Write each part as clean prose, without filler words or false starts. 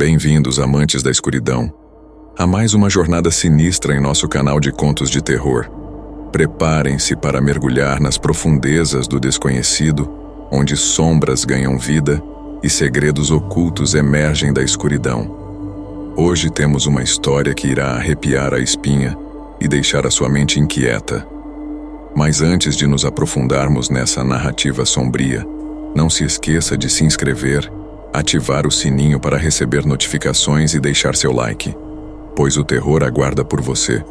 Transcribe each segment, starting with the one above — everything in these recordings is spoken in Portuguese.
Bem-vindos, amantes da escuridão, a mais uma jornada sinistra em nosso canal de contos de terror. Preparem-se para mergulhar nas profundezas do desconhecido, onde sombras ganham vida e segredos ocultos emergem da escuridão. Hoje temos uma história que irá arrepiar a espinha e deixar a sua mente inquieta. Mas antes de nos aprofundarmos nessa narrativa sombria, não se esqueça de se inscrever, ativar o sininho para receber notificações e deixar seu like, pois o terror aguarda por você.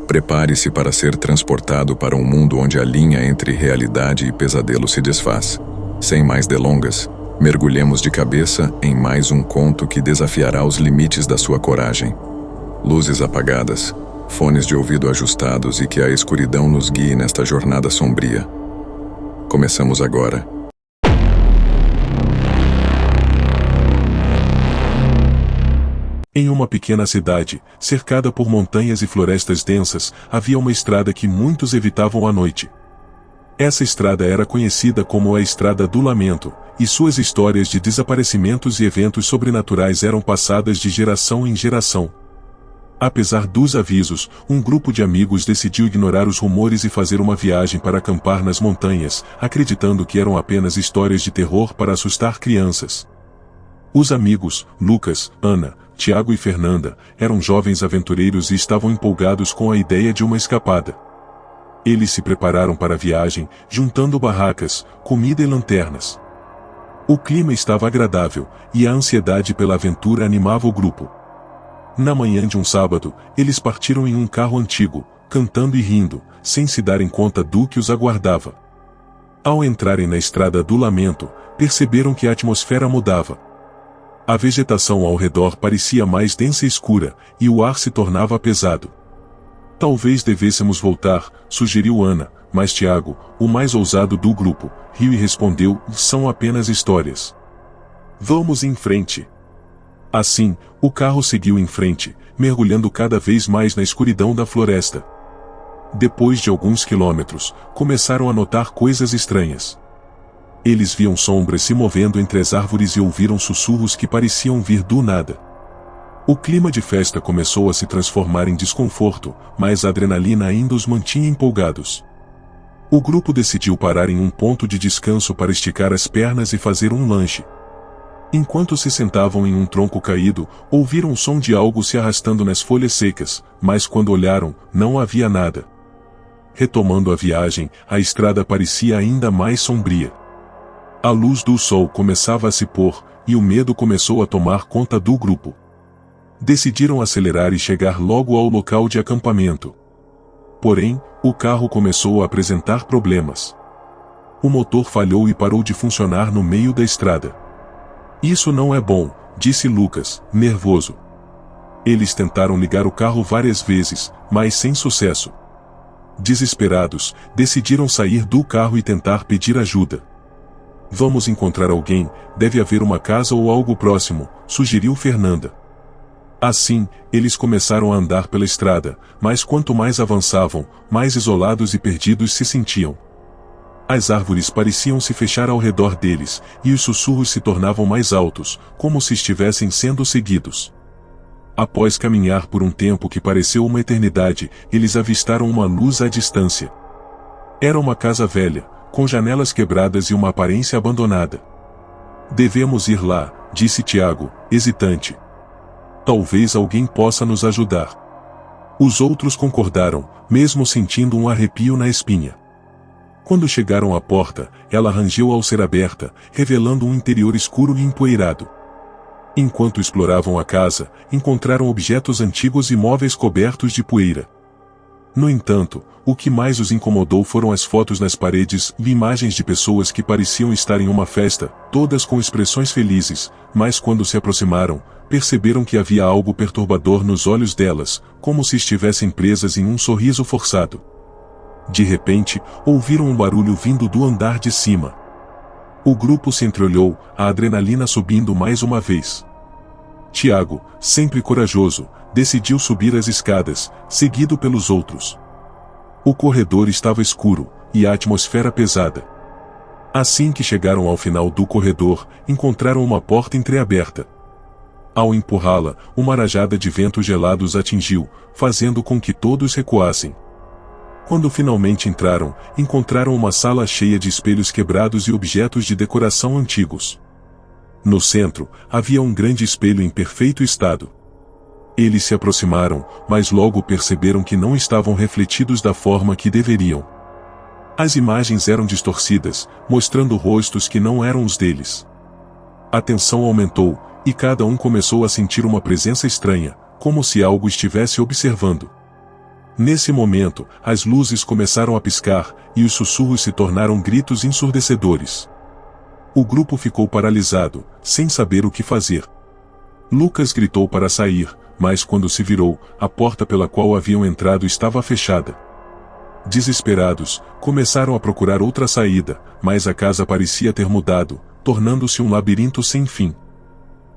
Prepare-se para ser transportado para um mundo onde a linha entre realidade e pesadelo se desfaz. Sem mais delongas, mergulhemos de cabeça em mais um conto que desafiará os limites da sua coragem. Luzes apagadas, fones de ouvido ajustados e que a escuridão nos guie nesta jornada sombria. Começamos agora. Em uma pequena cidade, cercada por montanhas e florestas densas, havia uma estrada que muitos evitavam à noite. Essa estrada era conhecida como a Estrada do Lamento, e suas histórias de desaparecimentos e eventos sobrenaturais eram passadas de geração em geração. Apesar dos avisos, um grupo de amigos decidiu ignorar os rumores e fazer uma viagem para acampar nas montanhas, acreditando que eram apenas histórias de terror para assustar crianças. Os amigos, Lucas, Ana, Tiago e Fernanda, eram jovens aventureiros e estavam empolgados com a ideia de uma escapada. Eles se prepararam para a viagem, juntando barracas, comida e lanternas. O clima estava agradável, e a ansiedade pela aventura animava o grupo. Na manhã de um sábado, eles partiram em um carro antigo, cantando e rindo, sem se darem conta do que os aguardava. Ao entrarem na Estrada do Lamento, perceberam que a atmosfera mudava. A vegetação ao redor parecia mais densa e escura, e o ar se tornava pesado. Talvez devêssemos voltar, sugeriu Ana, mas Tiago, o mais ousado do grupo, riu e respondeu: são apenas histórias. Vamos em frente. Assim, o carro seguiu em frente, mergulhando cada vez mais na escuridão da floresta. Depois de alguns quilômetros, começaram a notar coisas estranhas. Eles viam sombras se movendo entre as árvores e ouviram sussurros que pareciam vir do nada. O clima de festa começou a se transformar em desconforto, mas a adrenalina ainda os mantinha empolgados. O grupo decidiu parar em um ponto de descanso para esticar as pernas e fazer um lanche. Enquanto se sentavam em um tronco caído, ouviram o som de algo se arrastando nas folhas secas, mas quando olharam, não havia nada. Retomando a viagem, a estrada parecia ainda mais sombria. A luz do sol começava a se pôr, e o medo começou a tomar conta do grupo. Decidiram acelerar e chegar logo ao local de acampamento. Porém, o carro começou a apresentar problemas. O motor falhou e parou de funcionar no meio da estrada. Isso não é bom, disse Lucas, nervoso. Eles tentaram ligar o carro várias vezes, mas sem sucesso. Desesperados, decidiram sair do carro e tentar pedir ajuda. Vamos encontrar alguém, deve haver uma casa ou algo próximo, sugeriu Fernanda. Assim, eles começaram a andar pela estrada, mas quanto mais avançavam, mais isolados e perdidos se sentiam. As árvores pareciam se fechar ao redor deles, e os sussurros se tornavam mais altos, como se estivessem sendo seguidos. Após caminhar por um tempo que pareceu uma eternidade, eles avistaram uma luz à distância. Era uma casa velha, com janelas quebradas e uma aparência abandonada. Devemos ir lá, disse Tiago, hesitante. Talvez alguém possa nos ajudar. Os outros concordaram, mesmo sentindo um arrepio na espinha. Quando chegaram à porta, ela rangeu ao ser aberta, revelando um interior escuro e empoeirado. Enquanto exploravam a casa, encontraram objetos antigos e móveis cobertos de poeira. No entanto, o que mais os incomodou foram as fotos nas paredes e imagens de pessoas que pareciam estar em uma festa, todas com expressões felizes, mas quando se aproximaram, perceberam que havia algo perturbador nos olhos delas, como se estivessem presas em um sorriso forçado. De repente, ouviram um barulho vindo do andar de cima. O grupo se entreolhou, a adrenalina subindo mais uma vez. Tiago, sempre corajoso, decidiu subir as escadas, seguido pelos outros. O corredor estava escuro, e a atmosfera pesada. Assim que chegaram ao final do corredor, encontraram uma porta entreaberta. Ao empurrá-la, uma rajada de vento gelado os atingiu, fazendo com que todos recuassem. Quando finalmente entraram, encontraram uma sala cheia de espelhos quebrados e objetos de decoração antigos. No centro, havia um grande espelho em perfeito estado. Eles se aproximaram, mas logo perceberam que não estavam refletidos da forma que deveriam. As imagens eram distorcidas, mostrando rostos que não eram os deles. A tensão aumentou, e cada um começou a sentir uma presença estranha, como se algo estivesse observando. Nesse momento, as luzes começaram a piscar, e os sussurros se tornaram gritos ensurdecedores. O grupo ficou paralisado, sem saber o que fazer. Lucas gritou para sair, mas quando se virou, a porta pela qual haviam entrado estava fechada. Desesperados, começaram a procurar outra saída, mas a casa parecia ter mudado, tornando-se um labirinto sem fim.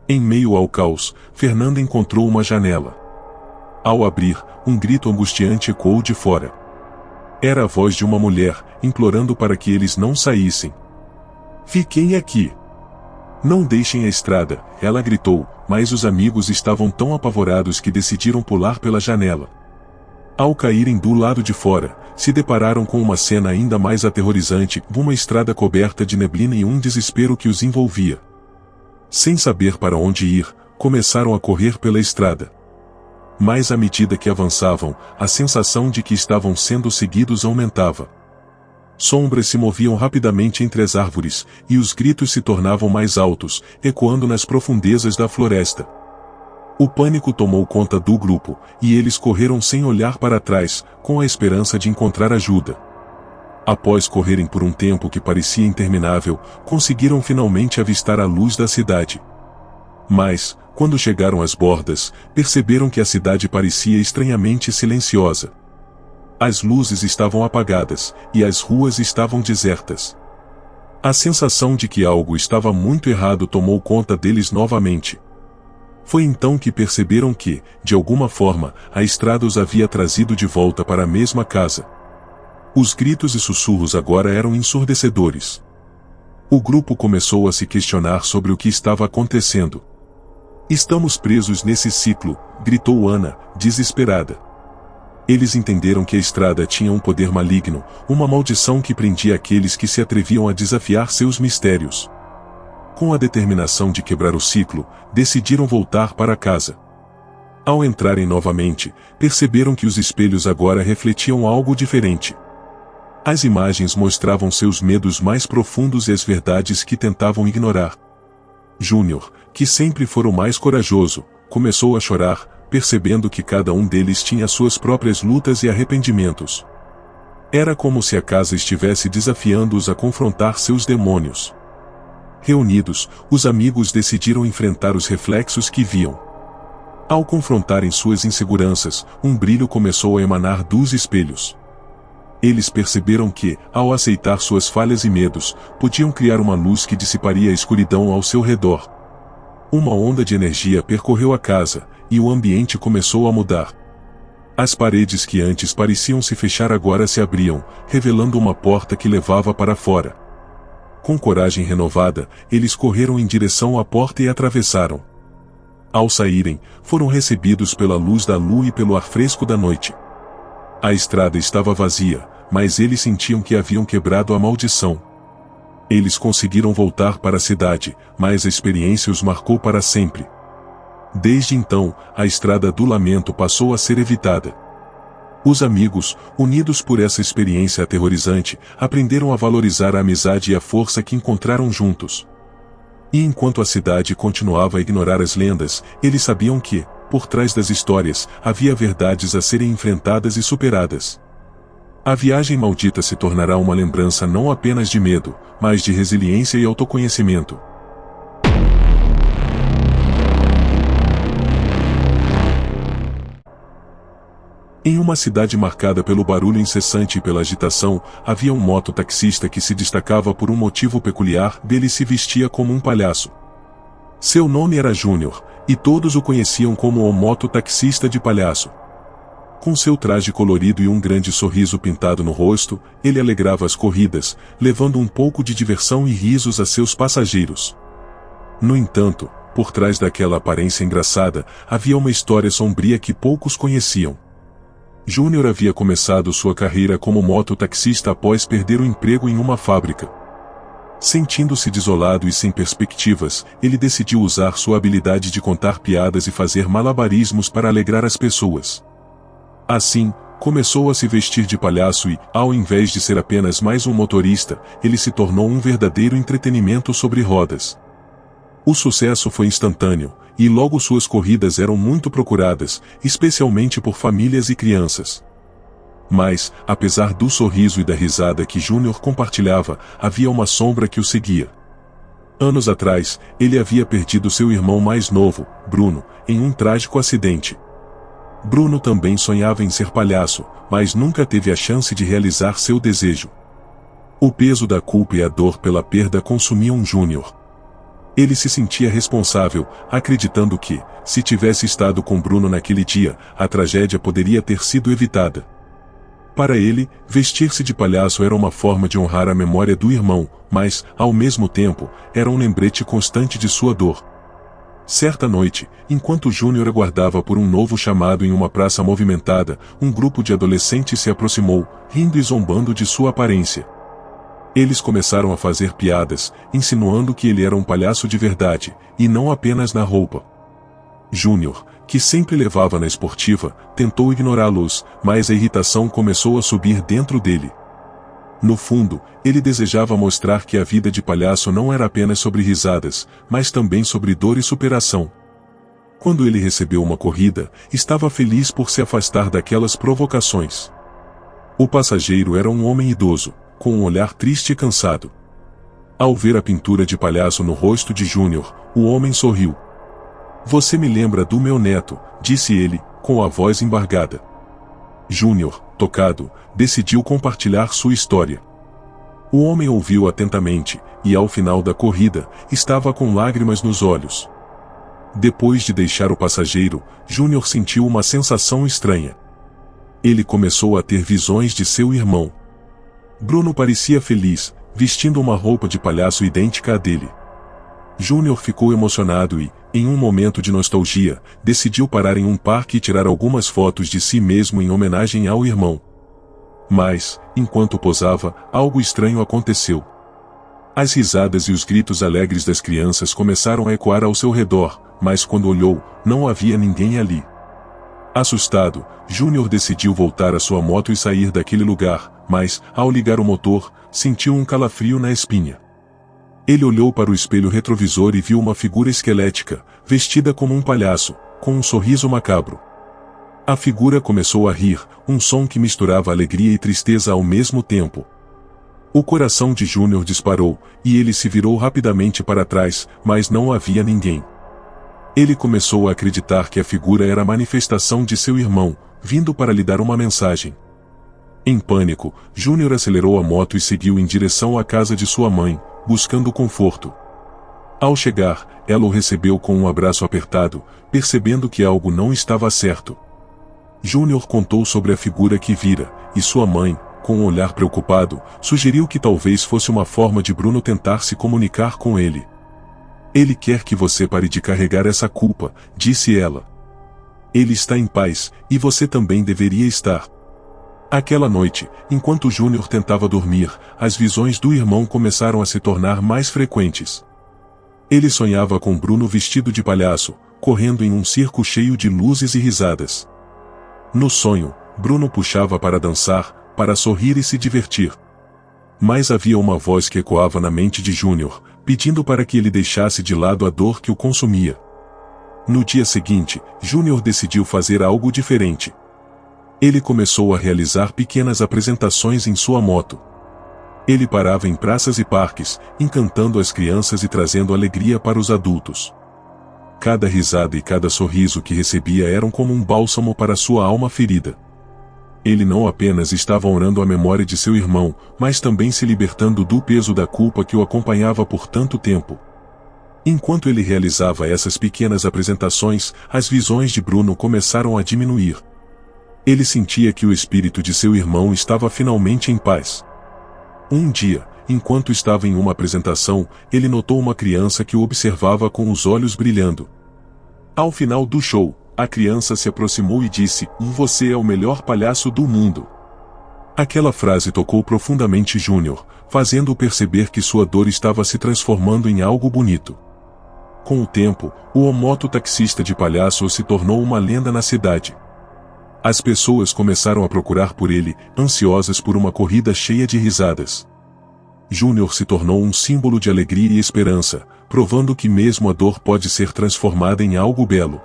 Em meio ao caos, Fernanda encontrou uma janela. Ao abrir, um grito angustiante ecoou de fora. Era a voz de uma mulher, implorando para que eles não saíssem. "Fiquem aqui. Não deixem a estrada", ela gritou, mas os amigos estavam tão apavorados que decidiram pular pela janela. Ao caírem do lado de fora, se depararam com uma cena ainda mais aterrorizante, uma estrada coberta de neblina e um desespero que os envolvia. Sem saber para onde ir, começaram a correr pela estrada. Mas à medida que avançavam, a sensação de que estavam sendo seguidos aumentava. Sombras se moviam rapidamente entre as árvores, e os gritos se tornavam mais altos, ecoando nas profundezas da floresta. O pânico tomou conta do grupo, e eles correram sem olhar para trás, com a esperança de encontrar ajuda. Após correrem por um tempo que parecia interminável, conseguiram finalmente avistar a luz da cidade. Mas, quando chegaram às bordas, perceberam que a cidade parecia estranhamente silenciosa. As luzes estavam apagadas, e as ruas estavam desertas. A sensação de que algo estava muito errado tomou conta deles novamente. Foi então que perceberam que, de alguma forma, a estrada os havia trazido de volta para a mesma casa. Os gritos e sussurros agora eram ensurdecedores. O grupo começou a se questionar sobre o que estava acontecendo. "Estamos presos nesse ciclo", gritou Ana, desesperada. Eles entenderam que a estrada tinha um poder maligno, uma maldição que prendia aqueles que se atreviam a desafiar seus mistérios. Com a determinação de quebrar o ciclo, decidiram voltar para casa. Ao entrarem novamente, perceberam que os espelhos agora refletiam algo diferente. As imagens mostravam seus medos mais profundos e as verdades que tentavam ignorar. Júnior, que sempre fora o mais corajoso, começou a chorar, percebendo que cada um deles tinha suas próprias lutas e arrependimentos. Era como se a casa estivesse desafiando-os a confrontar seus demônios. Reunidos, os amigos decidiram enfrentar os reflexos que viam. Ao confrontarem suas inseguranças, um brilho começou a emanar dos espelhos. Eles perceberam que, ao aceitar suas falhas e medos, podiam criar uma luz que dissiparia a escuridão ao seu redor. Uma onda de energia percorreu a casa, e o ambiente começou a mudar. As paredes que antes pareciam se fechar agora se abriam, revelando uma porta que levava para fora. Com coragem renovada, eles correram em direção à porta e atravessaram. Ao saírem, foram recebidos pela luz da lua e pelo ar fresco da noite. A estrada estava vazia, mas eles sentiam que haviam quebrado a maldição. Eles conseguiram voltar para a cidade, mas a experiência os marcou para sempre. Desde então, a estrada do lamento passou a ser evitada. Os amigos, unidos por essa experiência aterrorizante, aprenderam a valorizar a amizade e a força que encontraram juntos. E enquanto a cidade continuava a ignorar as lendas, eles sabiam que, por trás das histórias, havia verdades a serem enfrentadas e superadas. A viagem maldita se tornará uma lembrança não apenas de medo, mas de resiliência e autoconhecimento. Em uma cidade marcada pelo barulho incessante e pela agitação, havia um mototaxista que se destacava por um motivo peculiar. Ele se vestia como um palhaço. Seu nome era Júnior, e todos o conheciam como o mototaxista de palhaço. Com seu traje colorido e um grande sorriso pintado no rosto, ele alegrava as corridas, levando um pouco de diversão e risos a seus passageiros. No entanto, por trás daquela aparência engraçada, havia uma história sombria que poucos conheciam. Júnior havia começado sua carreira como mototaxista após perder o emprego em uma fábrica. Sentindo-se desolado e sem perspectivas, ele decidiu usar sua habilidade de contar piadas e fazer malabarismos para alegrar as pessoas. Assim, começou a se vestir de palhaço e, ao invés de ser apenas mais um motorista, ele se tornou um verdadeiro entretenimento sobre rodas. O sucesso foi instantâneo, e logo suas corridas eram muito procuradas, especialmente por famílias e crianças. Mas, apesar do sorriso e da risada que Júnior compartilhava, havia uma sombra que o seguia. Anos atrás, ele havia perdido seu irmão mais novo, Bruno, em um trágico acidente. Bruno também sonhava em ser palhaço, mas nunca teve a chance de realizar seu desejo. O peso da culpa e a dor pela perda consumiam Júnior. Ele se sentia responsável, acreditando que, se tivesse estado com Bruno naquele dia, a tragédia poderia ter sido evitada. Para ele, vestir-se de palhaço era uma forma de honrar a memória do irmão, mas, ao mesmo tempo, era um lembrete constante de sua dor. Certa noite, enquanto Júnior aguardava por um novo chamado em uma praça movimentada, um grupo de adolescentes se aproximou, rindo e zombando de sua aparência. Eles começaram a fazer piadas, insinuando que ele era um palhaço de verdade, e não apenas na roupa. Júnior, que sempre levava na esportiva, tentou ignorá-los, mas a irritação começou a subir dentro dele. No fundo, ele desejava mostrar que a vida de palhaço não era apenas sobre risadas, mas também sobre dor e superação. Quando ele recebeu uma corrida, estava feliz por se afastar daquelas provocações. O passageiro era um homem idoso, com um olhar triste e cansado. Ao ver a pintura de palhaço no rosto de Júnior, o homem sorriu. "Você me lembra do meu neto", disse ele, com a voz embargada. Júnior, tocado, decidiu compartilhar sua história. O homem ouviu atentamente, e ao final da corrida, estava com lágrimas nos olhos. Depois de deixar o passageiro, Júnior sentiu uma sensação estranha. Ele começou a ter visões de seu irmão. Bruno parecia feliz, vestindo uma roupa de palhaço idêntica à dele. Júnior ficou emocionado e, em um momento de nostalgia, decidiu parar em um parque e tirar algumas fotos de si mesmo em homenagem ao irmão. Mas, enquanto posava, algo estranho aconteceu. As risadas e os gritos alegres das crianças começaram a ecoar ao seu redor, mas quando olhou, não havia ninguém ali. Assustado, Júnior decidiu voltar à sua moto e sair daquele lugar, mas, ao ligar o motor, sentiu um calafrio na espinha. Ele olhou para o espelho retrovisor e viu uma figura esquelética, vestida como um palhaço, com um sorriso macabro. A figura começou a rir, um som que misturava alegria e tristeza ao mesmo tempo. O coração de Júnior disparou, e ele se virou rapidamente para trás, mas não havia ninguém. Ele começou a acreditar que a figura era a manifestação de seu irmão, vindo para lhe dar uma mensagem. Em pânico, Júnior acelerou a moto e seguiu em direção à casa de sua mãe, buscando conforto. Ao chegar, ela o recebeu com um abraço apertado, percebendo que algo não estava certo. Júnior contou sobre a figura que vira, e sua mãe, com um olhar preocupado, sugeriu que talvez fosse uma forma de Bruno tentar se comunicar com ele. "Ele quer que você pare de carregar essa culpa", disse ela. "Ele está em paz, e você também deveria estar." Aquela noite, enquanto Júnior tentava dormir, as visões do irmão começaram a se tornar mais frequentes. Ele sonhava com Bruno vestido de palhaço, correndo em um circo cheio de luzes e risadas. No sonho, Bruno puxava para dançar, para sorrir e se divertir. Mas havia uma voz que ecoava na mente de Júnior, pedindo para que ele deixasse de lado a dor que o consumia. No dia seguinte, Júnior decidiu fazer algo diferente. Ele começou a realizar pequenas apresentações em sua moto. Ele parava em praças e parques, encantando as crianças e trazendo alegria para os adultos. Cada risada e cada sorriso que recebia eram como um bálsamo para sua alma ferida. Ele não apenas estava honrando a memória de seu irmão, mas também se libertando do peso da culpa que o acompanhava por tanto tempo. Enquanto ele realizava essas pequenas apresentações, as visões de Bruno começaram a diminuir. Ele sentia que o espírito de seu irmão estava finalmente em paz. Um dia, enquanto estava em uma apresentação, ele notou uma criança que o observava com os olhos brilhando. Ao final do show, a criança se aproximou e disse: "Você é o melhor palhaço do mundo." Aquela frase tocou profundamente Júnior, fazendo-o perceber que sua dor estava se transformando em algo bonito. Com o tempo, o mototaxista de palhaço se tornou uma lenda na cidade. As pessoas começaram a procurar por ele, ansiosas por uma corrida cheia de risadas. Júnior se tornou um símbolo de alegria e esperança, provando que mesmo a dor pode ser transformada em algo belo.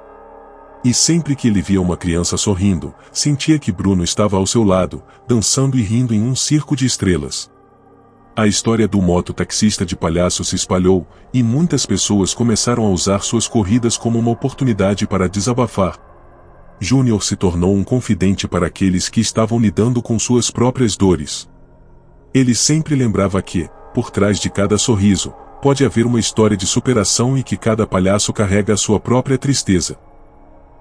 E sempre que ele via uma criança sorrindo, sentia que Bruno estava ao seu lado, dançando e rindo em um circo de estrelas. A história do mototaxista de palhaço se espalhou, e muitas pessoas começaram a usar suas corridas como uma oportunidade para desabafar. Júnior se tornou um confidente para aqueles que estavam lidando com suas próprias dores. Ele sempre lembrava que, por trás de cada sorriso, pode haver uma história de superação e que cada palhaço carrega a sua própria tristeza.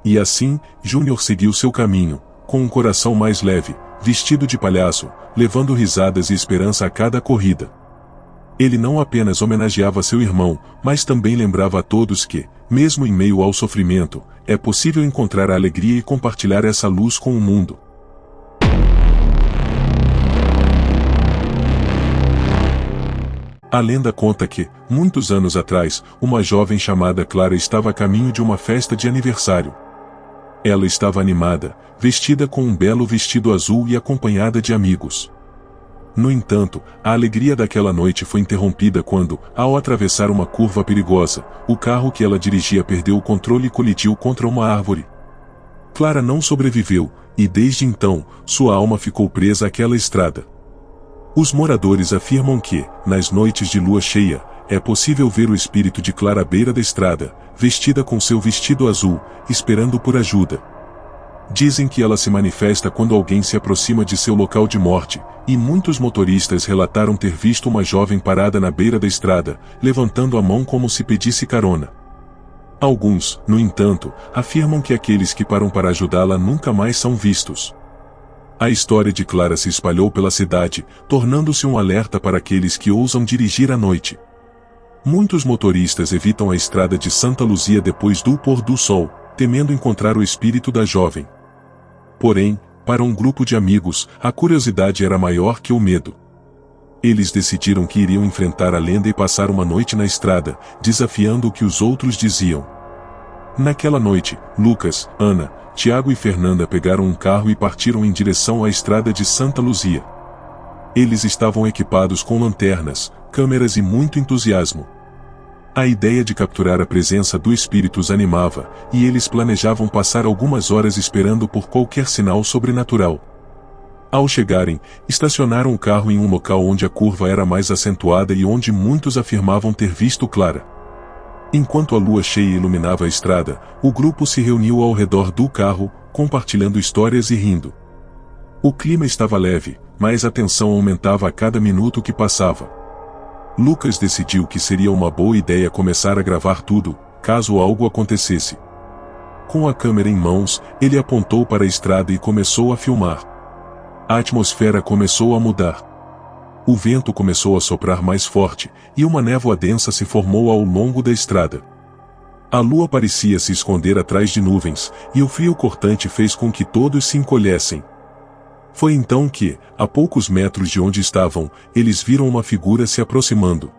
E assim, Júnior seguiu seu caminho, com um coração mais leve, vestido de palhaço, levando risadas e esperança a cada corrida. Ele não apenas homenageava seu irmão, mas também lembrava a todos que, mesmo em meio ao sofrimento, é possível encontrar a alegria e compartilhar essa luz com o mundo. A lenda conta que, muitos anos atrás, uma jovem chamada Clara estava a caminho de uma festa de aniversário. Ela estava animada, vestida com um belo vestido azul e acompanhada de amigos. No entanto, a alegria daquela noite foi interrompida quando, ao atravessar uma curva perigosa, o carro que ela dirigia perdeu o controle e colidiu contra uma árvore. Clara não sobreviveu, e desde então, sua alma ficou presa àquela estrada. Os moradores afirmam que, nas noites de lua cheia, é possível ver o espírito de Clara à beira da estrada, vestida com seu vestido azul, esperando por ajuda. Dizem que ela se manifesta quando alguém se aproxima de seu local de morte, e muitos motoristas relataram ter visto uma jovem parada na beira da estrada, levantando a mão como se pedisse carona. Alguns, no entanto, afirmam que aqueles que param para ajudá-la nunca mais são vistos. A história de Clara se espalhou pela cidade, tornando-se um alerta para aqueles que ousam dirigir à noite. Muitos motoristas evitam a estrada de Santa Luzia depois do pôr do sol, temendo encontrar o espírito da jovem. Porém, para um grupo de amigos, a curiosidade era maior que o medo. Eles decidiram que iriam enfrentar a lenda e passar uma noite na estrada, desafiando o que os outros diziam. Naquela noite, Lucas, Ana, Tiago e Fernanda pegaram um carro e partiram em direção à estrada de Santa Luzia. Eles estavam equipados com lanternas, câmeras e muito entusiasmo. A ideia de capturar a presença do espírito os animava, e eles planejavam passar algumas horas esperando por qualquer sinal sobrenatural. Ao chegarem, estacionaram o carro em um local onde a curva era mais acentuada e onde muitos afirmavam ter visto Clara. Enquanto a lua cheia iluminava a estrada, o grupo se reuniu ao redor do carro, compartilhando histórias e rindo. O clima estava leve, mas a tensão aumentava a cada minuto que passava. Lucas decidiu que seria uma boa ideia começar a gravar tudo, caso algo acontecesse. Com a câmera em mãos, ele apontou para a estrada e começou a filmar. A atmosfera começou a mudar. O vento começou a soprar mais forte, e uma névoa densa se formou ao longo da estrada. A lua parecia se esconder atrás de nuvens, e o frio cortante fez com que todos se encolhessem. Foi então que, a poucos metros de onde estavam, eles viram uma figura se aproximando.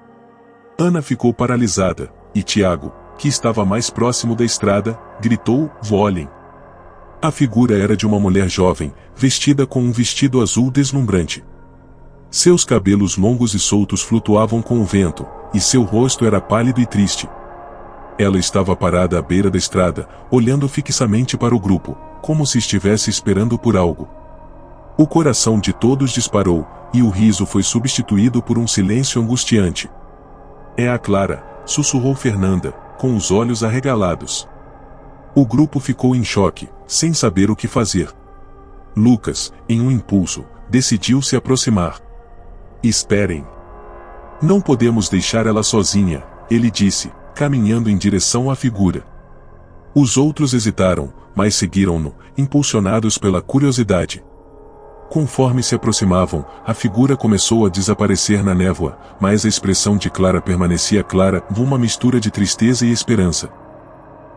Ana ficou paralisada, e Tiago, que estava mais próximo da estrada, gritou: "Volem!" A figura era de uma mulher jovem, vestida com um vestido azul deslumbrante. Seus cabelos longos e soltos flutuavam com o vento, e seu rosto era pálido e triste. Ela estava parada à beira da estrada, olhando fixamente para o grupo, como se estivesse esperando por algo. O coração de todos disparou, e o riso foi substituído por um silêncio angustiante. "É a Clara", sussurrou Fernanda, com os olhos arregalados. O grupo ficou em choque, sem saber o que fazer. Lucas, em um impulso, decidiu se aproximar. "Esperem. Não podemos deixar ela sozinha", ele disse, caminhando em direção à figura. Os outros hesitaram, mas seguiram-no, impulsionados pela curiosidade. Conforme se aproximavam, a figura começou a desaparecer na névoa, mas a expressão de Clara permanecia clara, uma mistura de tristeza e esperança.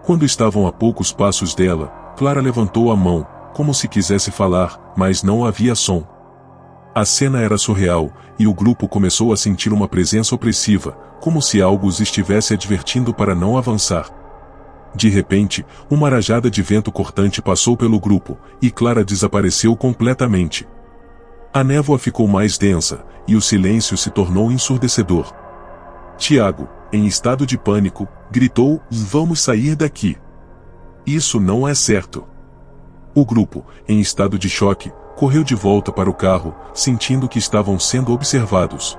Quando estavam a poucos passos dela, Clara levantou a mão, como se quisesse falar, mas não havia som. A cena era surreal, e o grupo começou a sentir uma presença opressiva, como se algo os estivesse advertindo para não avançar. De repente, uma rajada de vento cortante passou pelo grupo, e Clara desapareceu completamente. A névoa ficou mais densa, e o silêncio se tornou ensurdecedor. Tiago, em estado de pânico, gritou: "Vamos sair daqui! Isso não é certo!" O grupo, em estado de choque, correu de volta para o carro, sentindo que estavam sendo observados.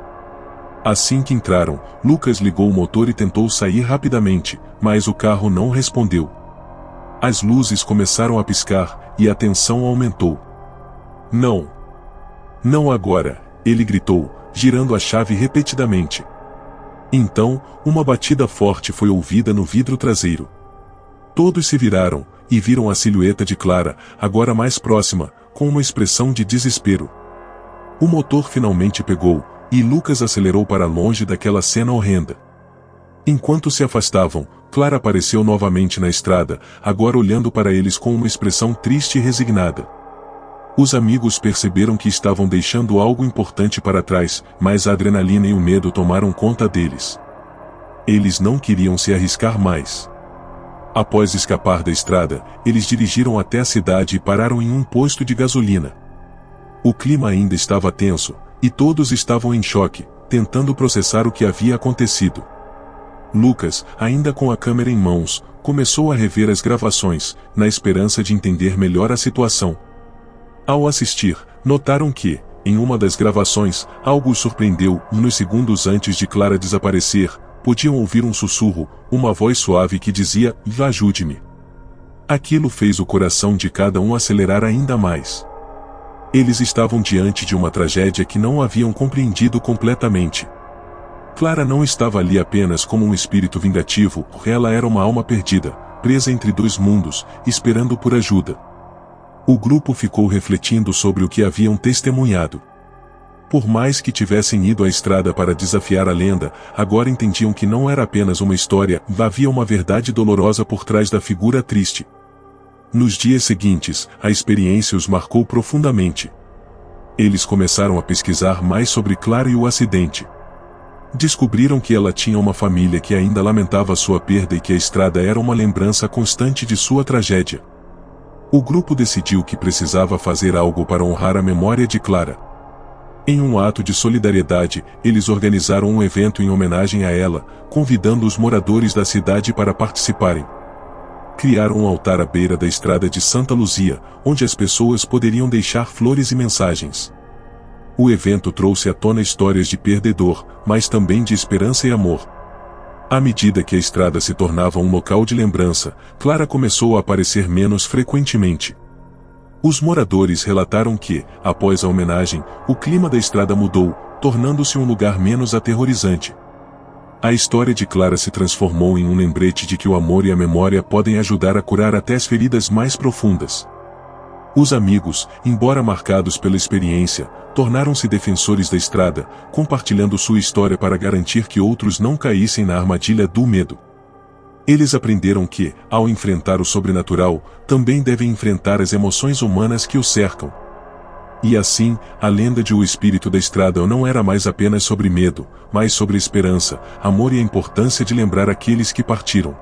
Assim que entraram, Lucas ligou o motor e tentou sair rapidamente, mas o carro não respondeu. As luzes começaram a piscar, e a tensão aumentou. "Não! Não agora!" ele gritou, girando a chave repetidamente. Então, uma batida forte foi ouvida no vidro traseiro. Todos se viraram, e viram a silhueta de Clara, agora mais próxima, com uma expressão de desespero. O motor finalmente pegou, e Lucas acelerou para longe daquela cena horrenda. Enquanto se afastavam, Clara apareceu novamente na estrada, agora olhando para eles com uma expressão triste e resignada. Os amigos perceberam que estavam deixando algo importante para trás, mas a adrenalina e o medo tomaram conta deles. Eles não queriam se arriscar mais. Após escapar da estrada, eles dirigiram até a cidade e pararam em um posto de gasolina. O clima ainda estava tenso, e todos estavam em choque, tentando processar o que havia acontecido. Lucas, ainda com a câmera em mãos, começou a rever as gravações, na esperança de entender melhor a situação. Ao assistir, notaram que, em uma das gravações, algo os surpreendeu. Nos segundos antes de Clara desaparecer, podiam ouvir um sussurro, uma voz suave que dizia: "Ajude-me." Aquilo fez o coração de cada um acelerar ainda mais. Eles estavam diante de uma tragédia que não haviam compreendido completamente. Clara não estava ali apenas como um espírito vingativo, ela era uma alma perdida, presa entre dois mundos, esperando por ajuda. O grupo ficou refletindo sobre o que haviam testemunhado. Por mais que tivessem ido à estrada para desafiar a lenda, agora entendiam que não era apenas uma história, havia uma verdade dolorosa por trás da figura triste. Nos dias seguintes, a experiência os marcou profundamente. Eles começaram a pesquisar mais sobre Clara e o acidente. Descobriram que ela tinha uma família que ainda lamentava sua perda e que a estrada era uma lembrança constante de sua tragédia. O grupo decidiu que precisava fazer algo para honrar a memória de Clara. Em um ato de solidariedade, eles organizaram um evento em homenagem a ela, convidando os moradores da cidade para participarem. Criaram um altar à beira da estrada de Santa Luzia, onde as pessoas poderiam deixar flores e mensagens. O evento trouxe à tona histórias de perdedor, mas também de esperança e amor. À medida que a estrada se tornava um local de lembrança, Clara começou a aparecer menos frequentemente. Os moradores relataram que, após a homenagem, o clima da estrada mudou, tornando-se um lugar menos aterrorizante. A história de Clara se transformou em um lembrete de que o amor e a memória podem ajudar a curar até as feridas mais profundas. Os amigos, embora marcados pela experiência, tornaram-se defensores da estrada, compartilhando sua história para garantir que outros não caíssem na armadilha do medo. Eles aprenderam que, ao enfrentar o sobrenatural, também devem enfrentar as emoções humanas que o cercam. E assim, a lenda de O Espírito da Estrada não era mais apenas sobre medo, mas sobre esperança, amor e a importância de lembrar aqueles que partiram.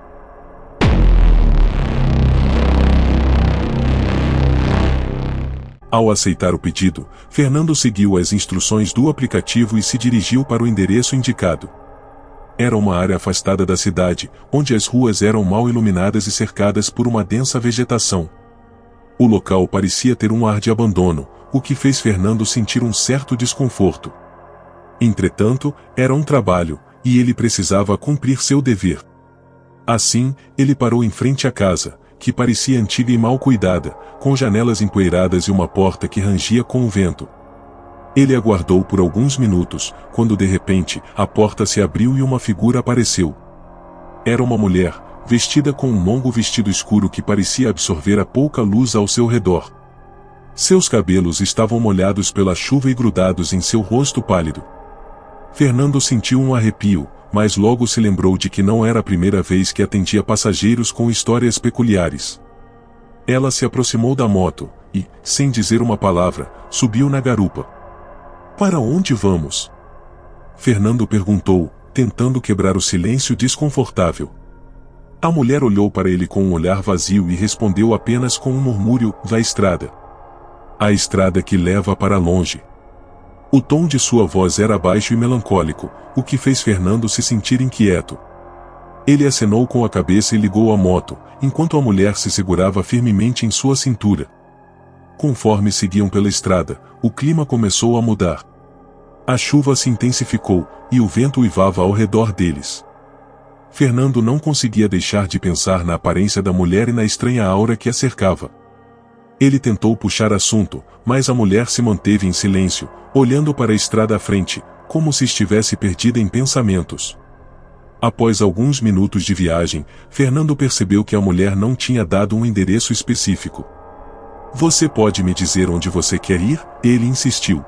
Ao aceitar o pedido, Fernando seguiu as instruções do aplicativo e se dirigiu para o endereço indicado. Era uma área afastada da cidade, onde as ruas eram mal iluminadas e cercadas por uma densa vegetação. O local parecia ter um ar de abandono, o que fez Fernando sentir um certo desconforto. Entretanto, era um trabalho, e ele precisava cumprir seu dever. Assim, ele parou em frente à casa, que parecia antiga e mal cuidada, com janelas empoeiradas e uma porta que rangia com o vento. Ele aguardou por alguns minutos, quando de repente, a porta se abriu e uma figura apareceu. Era uma mulher, vestida com um longo vestido escuro que parecia absorver a pouca luz ao seu redor. Seus cabelos estavam molhados pela chuva e grudados em seu rosto pálido. Fernando sentiu um arrepio, mas logo se lembrou de que não era a primeira vez que atendia passageiros com histórias peculiares. Ela se aproximou da moto e, sem dizer uma palavra, subiu na garupa. "Para onde vamos?" Fernando perguntou, tentando quebrar o silêncio desconfortável. A mulher olhou para ele com um olhar vazio e respondeu apenas com um murmúrio: "Da estrada. A estrada que leva para longe." O tom de sua voz era baixo e melancólico, o que fez Fernando se sentir inquieto. Ele acenou com a cabeça e ligou a moto, enquanto a mulher se segurava firmemente em sua cintura. Conforme seguiam pela estrada, o clima começou a mudar. A chuva se intensificou, e o vento uivava ao redor deles. Fernando não conseguia deixar de pensar na aparência da mulher e na estranha aura que a cercava. Ele tentou puxar assunto, mas a mulher se manteve em silêncio, olhando para a estrada à frente, como se estivesse perdida em pensamentos. Após alguns minutos de viagem, Fernando percebeu que a mulher não tinha dado um endereço específico. "Você pode me dizer onde você quer ir?" ele insistiu.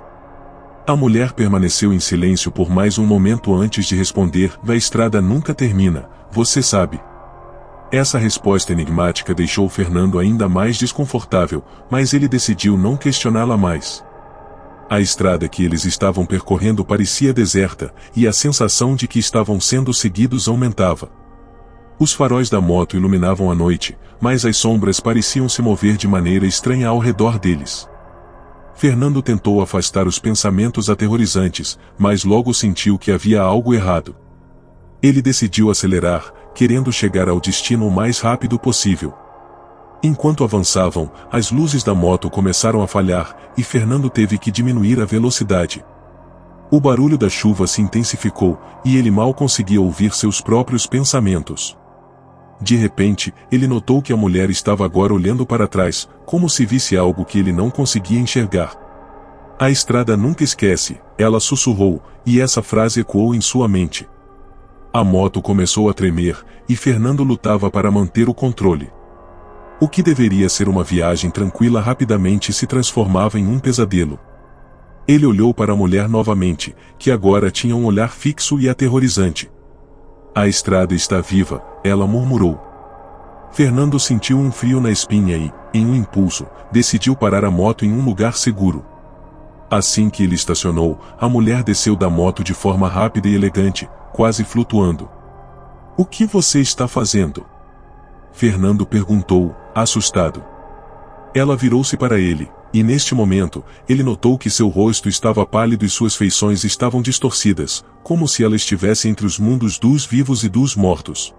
A mulher permaneceu em silêncio por mais um momento antes de responder: "A estrada nunca termina, você sabe." Essa resposta enigmática deixou Fernando ainda mais desconfortável, mas ele decidiu não questioná-la mais. A estrada que eles estavam percorrendo parecia deserta, e a sensação de que estavam sendo seguidos aumentava. Os faróis da moto iluminavam a noite, mas as sombras pareciam se mover de maneira estranha ao redor deles. Fernando tentou afastar os pensamentos aterrorizantes, mas logo sentiu que havia algo errado. Ele decidiu acelerar, querendo chegar ao destino o mais rápido possível. Enquanto avançavam, as luzes da moto começaram a falhar, e Fernando teve que diminuir a velocidade. O barulho da chuva se intensificou, e ele mal conseguia ouvir seus próprios pensamentos. De repente, ele notou que a mulher estava agora olhando para trás, como se visse algo que ele não conseguia enxergar. "A estrada nunca esquece", ela sussurrou, e essa frase ecoou em sua mente. A moto começou a tremer, e Fernando lutava para manter o controle. O que deveria ser uma viagem tranquila rapidamente se transformava em um pesadelo. Ele olhou para a mulher novamente, que agora tinha um olhar fixo e aterrorizante. "A estrada está viva", ela murmurou. Fernando sentiu um frio na espinha e, em um impulso, decidiu parar a moto em um lugar seguro. Assim que ele estacionou, a mulher desceu da moto de forma rápida e elegante, quase flutuando. "O que você está fazendo?" Fernando perguntou, assustado. Ela virou-se para ele, e neste momento, ele notou que seu rosto estava pálido e suas feições estavam distorcidas, como se ela estivesse entre os mundos dos vivos e dos mortos.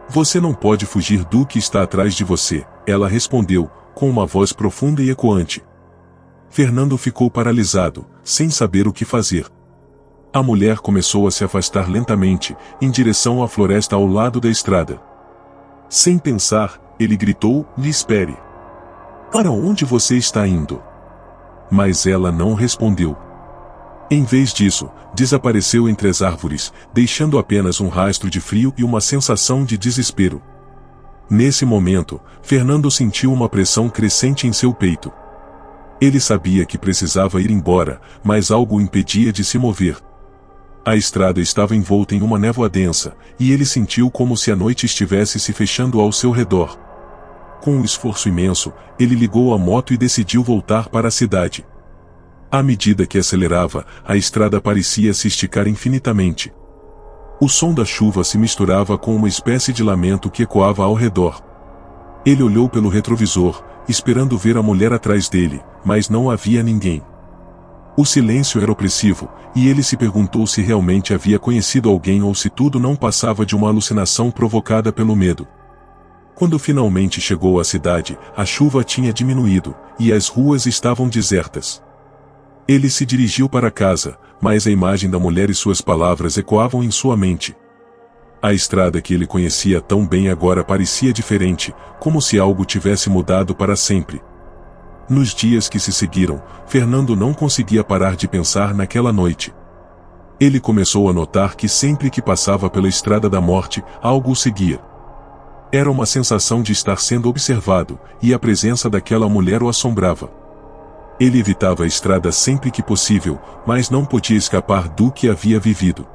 "Você não pode fugir do que está atrás de você", ela respondeu, com uma voz profunda e ecoante. Fernando ficou paralisado, sem saber o que fazer. A mulher começou a se afastar lentamente, em direção à floresta ao lado da estrada. Sem pensar, ele gritou: "Me espere." "Para onde você está indo?" Mas ela não respondeu. Em vez disso, desapareceu entre as árvores, deixando apenas um rastro de frio e uma sensação de desespero. Nesse momento, Fernando sentiu uma pressão crescente em seu peito. Ele sabia que precisava ir embora, mas algo o impedia de se mover. A estrada estava envolta em uma névoa densa, e ele sentiu como se a noite estivesse se fechando ao seu redor. Com um esforço imenso, ele ligou a moto e decidiu voltar para a cidade. À medida que acelerava, a estrada parecia se esticar infinitamente. O som da chuva se misturava com uma espécie de lamento que ecoava ao redor. Ele olhou pelo retrovisor, esperando ver a mulher atrás dele, mas não havia ninguém. O silêncio era opressivo, e ele se perguntou se realmente havia conhecido alguém ou se tudo não passava de uma alucinação provocada pelo medo. Quando finalmente chegou à cidade, a chuva tinha diminuído, e as ruas estavam desertas. Ele se dirigiu para casa, mas a imagem da mulher e suas palavras ecoavam em sua mente. A estrada que ele conhecia tão bem agora parecia diferente, como se algo tivesse mudado para sempre. Nos dias que se seguiram, Fernando não conseguia parar de pensar naquela noite. Ele começou a notar que sempre que passava pela estrada da morte, algo o seguia. Era uma sensação de estar sendo observado, e a presença daquela mulher o assombrava. Ele evitava a estrada sempre que possível, mas não podia escapar do que havia vivido.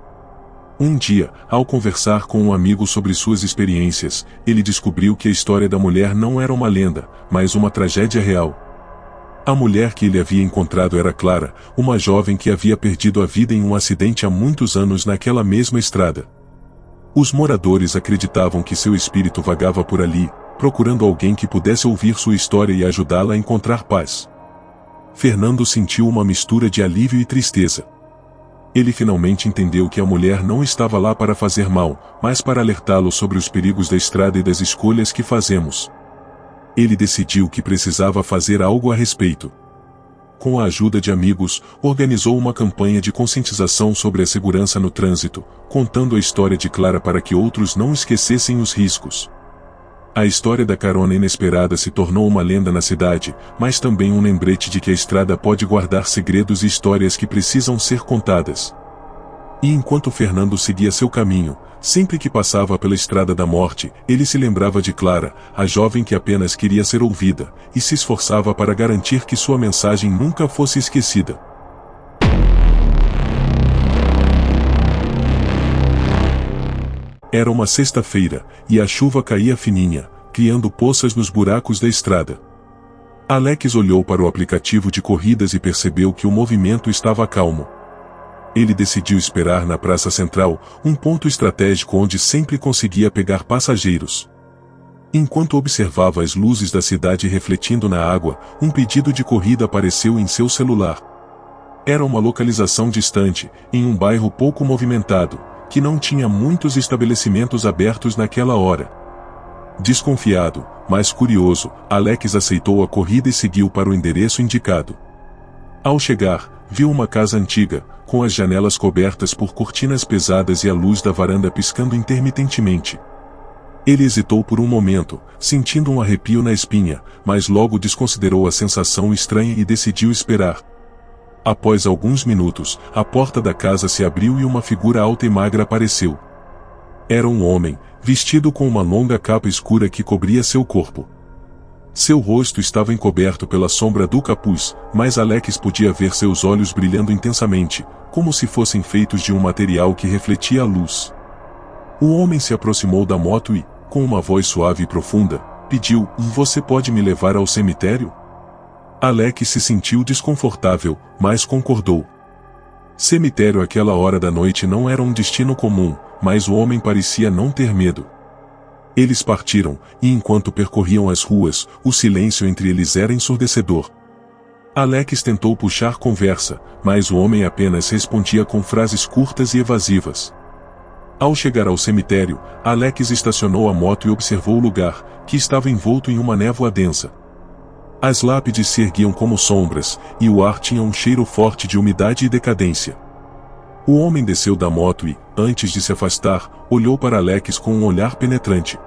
Um dia, ao conversar com um amigo sobre suas experiências, ele descobriu que a história da mulher não era uma lenda, mas uma tragédia real. A mulher que ele havia encontrado era Clara, uma jovem que havia perdido a vida em um acidente há muitos anos naquela mesma estrada. Os moradores acreditavam que seu espírito vagava por ali, procurando alguém que pudesse ouvir sua história e ajudá-la a encontrar paz. Fernando sentiu uma mistura de alívio e tristeza. Ele finalmente entendeu que a mulher não estava lá para fazer mal, mas para alertá-lo sobre os perigos da estrada e das escolhas que fazemos. Ele decidiu que precisava fazer algo a respeito. Com a ajuda de amigos, organizou uma campanha de conscientização sobre a segurança no trânsito, contando a história de Clara para que outros não esquecessem os riscos. A história da carona inesperada se tornou uma lenda na cidade, mas também um lembrete de que a estrada pode guardar segredos e histórias que precisam ser contadas. E enquanto Fernando seguia seu caminho, sempre que passava pela estrada da morte, ele se lembrava de Clara, a jovem que apenas queria ser ouvida, e se esforçava para garantir que sua mensagem nunca fosse esquecida. Era uma sexta-feira, e a chuva caía fininha, criando poças nos buracos da estrada. Alex olhou para o aplicativo de corridas e percebeu que o movimento estava calmo. Ele decidiu esperar na praça central, um ponto estratégico onde sempre conseguia pegar passageiros. Enquanto observava as luzes da cidade refletindo na água, um pedido de corrida apareceu em seu celular. Era uma localização distante, em um bairro pouco movimentado, que não tinha muitos estabelecimentos abertos naquela hora. Desconfiado, mas curioso, Alex aceitou a corrida e seguiu para o endereço indicado. Ao chegar, viu uma casa antiga, com as janelas cobertas por cortinas pesadas e a luz da varanda piscando intermitentemente. Ele hesitou por um momento, sentindo um arrepio na espinha, mas logo desconsiderou a sensação estranha e decidiu esperar. Após alguns minutos, a porta da casa se abriu e uma figura alta e magra apareceu. Era um homem, vestido com uma longa capa escura que cobria seu corpo. Seu rosto estava encoberto pela sombra do capuz, mas Alex podia ver seus olhos brilhando intensamente, como se fossem feitos de um material que refletia a luz. O homem se aproximou da moto e, com uma voz suave e profunda, pediu: "Você pode me levar ao cemitério?" Alex se sentiu desconfortável, mas concordou. Cemitério àquela hora da noite não era um destino comum, mas o homem parecia não ter medo. Eles partiram, e enquanto percorriam as ruas, o silêncio entre eles era ensurdecedor. Alex tentou puxar conversa, mas o homem apenas respondia com frases curtas e evasivas. Ao chegar ao cemitério, Alex estacionou a moto e observou o lugar, que estava envolto em uma névoa densa. As lápides se erguiam como sombras, e o ar tinha um cheiro forte de umidade e decadência. O homem desceu da moto e, antes de se afastar, olhou para Alex com um olhar penetrante.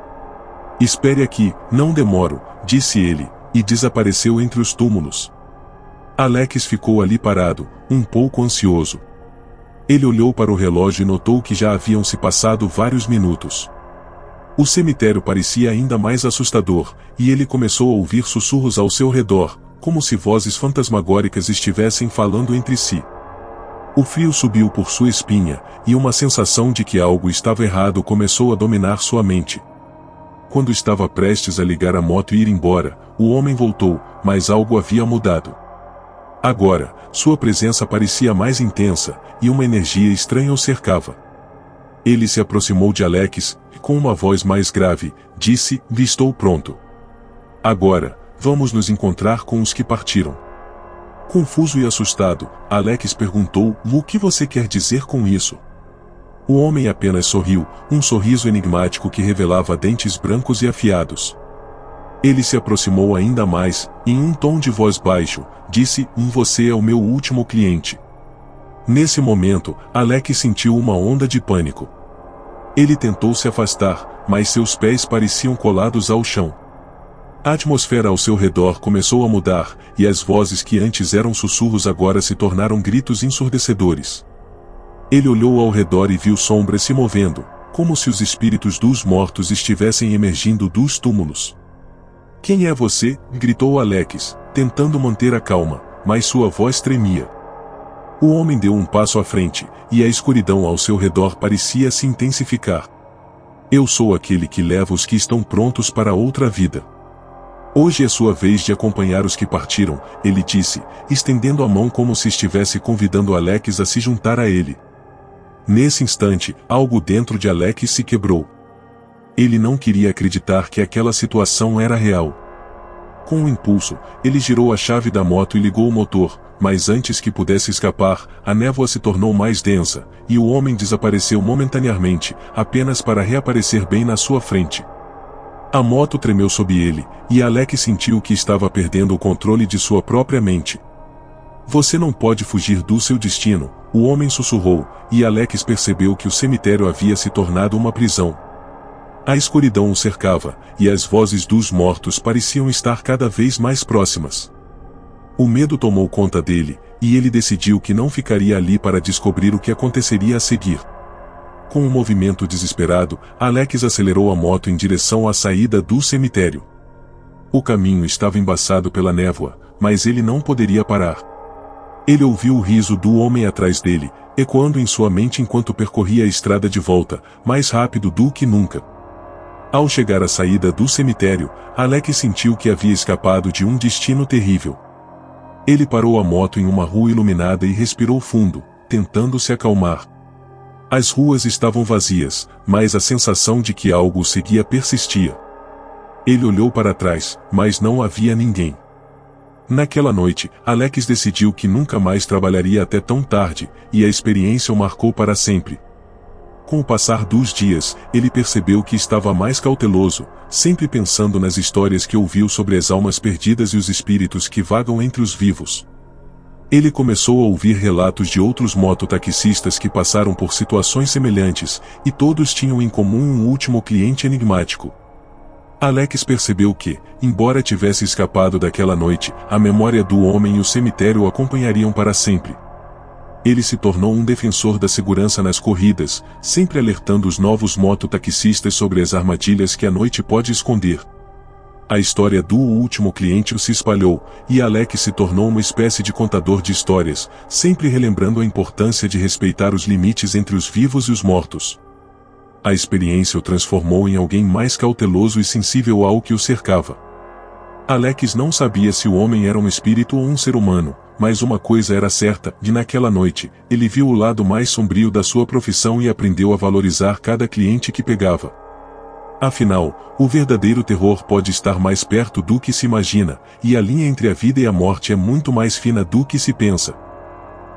"Espere aqui, não demoro", disse ele, e desapareceu entre os túmulos. Alex ficou ali parado, um pouco ansioso. Ele olhou para o relógio e notou que já haviam se passado vários minutos. O cemitério parecia ainda mais assustador, e ele começou a ouvir sussurros ao seu redor, como se vozes fantasmagóricas estivessem falando entre si. O frio subiu por sua espinha, e uma sensação de que algo estava errado começou a dominar sua mente. Quando estava prestes a ligar a moto e ir embora, o homem voltou, mas algo havia mudado. Agora, sua presença parecia mais intensa, e uma energia estranha o cercava. Ele se aproximou de Alex, e com uma voz mais grave, disse: "Estou pronto. Agora, vamos nos encontrar com os que partiram." Confuso e assustado, Alex perguntou: "O que você quer dizer com isso?" O homem apenas sorriu, um sorriso enigmático que revelava dentes brancos e afiados. Ele se aproximou ainda mais, e em um tom de voz baixo, disse: "Você é o meu último cliente." Nesse momento, Alex sentiu uma onda de pânico. Ele tentou se afastar, mas seus pés pareciam colados ao chão. A atmosfera ao seu redor começou a mudar, e as vozes que antes eram sussurros agora se tornaram gritos ensurdecedores. Ele olhou ao redor e viu sombras se movendo, como se os espíritos dos mortos estivessem emergindo dos túmulos. "Quem é você?" gritou Alex, tentando manter a calma, mas sua voz tremia. O homem deu um passo à frente, e a escuridão ao seu redor parecia se intensificar. Eu sou aquele que leva os que estão prontos para outra vida. Hoje é sua vez de acompanhar os que partiram, ele disse, estendendo a mão como se estivesse convidando Alex a se juntar a ele. Nesse instante, algo dentro de Alex se quebrou. Ele não queria acreditar que aquela situação era real. Com um impulso, ele girou a chave da moto e ligou o motor, mas antes que pudesse escapar, a névoa se tornou mais densa, e o homem desapareceu momentaneamente, apenas para reaparecer bem na sua frente. A moto tremeu sob ele, e Alex sentiu que estava perdendo o controle de sua própria mente. Você não pode fugir do seu destino, o homem sussurrou, e Alex percebeu que o cemitério havia se tornado uma prisão. A escuridão o cercava, e as vozes dos mortos pareciam estar cada vez mais próximas. O medo tomou conta dele, e ele decidiu que não ficaria ali para descobrir o que aconteceria a seguir. Com um movimento desesperado, Alex acelerou a moto em direção à saída do cemitério. O caminho estava embaçado pela névoa, mas ele não poderia parar. Ele ouviu o riso do homem atrás dele, ecoando em sua mente enquanto percorria a estrada de volta, mais rápido do que nunca. Ao chegar à saída do cemitério, Alex sentiu que havia escapado de um destino terrível. Ele parou a moto em uma rua iluminada e respirou fundo, tentando se acalmar. As ruas estavam vazias, mas a sensação de que algo o seguia persistia. Ele olhou para trás, mas não havia ninguém. Naquela noite, Alex decidiu que nunca mais trabalharia até tão tarde, e a experiência o marcou para sempre. Com o passar dos dias, ele percebeu que estava mais cauteloso, sempre pensando nas histórias que ouviu sobre as almas perdidas e os espíritos que vagam entre os vivos. Ele começou a ouvir relatos de outros mototaxistas que passaram por situações semelhantes, e todos tinham em comum um último cliente enigmático. Alex percebeu que, embora tivesse escapado daquela noite, a memória do homem e o cemitério o acompanhariam para sempre. Ele se tornou um defensor da segurança nas corridas, sempre alertando os novos mototaxistas sobre as armadilhas que a noite pode esconder. A história do último cliente se espalhou, e Alex se tornou uma espécie de contador de histórias, sempre relembrando a importância de respeitar os limites entre os vivos e os mortos. A experiência o transformou em alguém mais cauteloso e sensível ao que o cercava. Alex não sabia se o homem era um espírito ou um ser humano, mas uma coisa era certa, e naquela noite, ele viu o lado mais sombrio da sua profissão e aprendeu a valorizar cada cliente que pegava. Afinal, o verdadeiro terror pode estar mais perto do que se imagina, e a linha entre a vida e a morte é muito mais fina do que se pensa.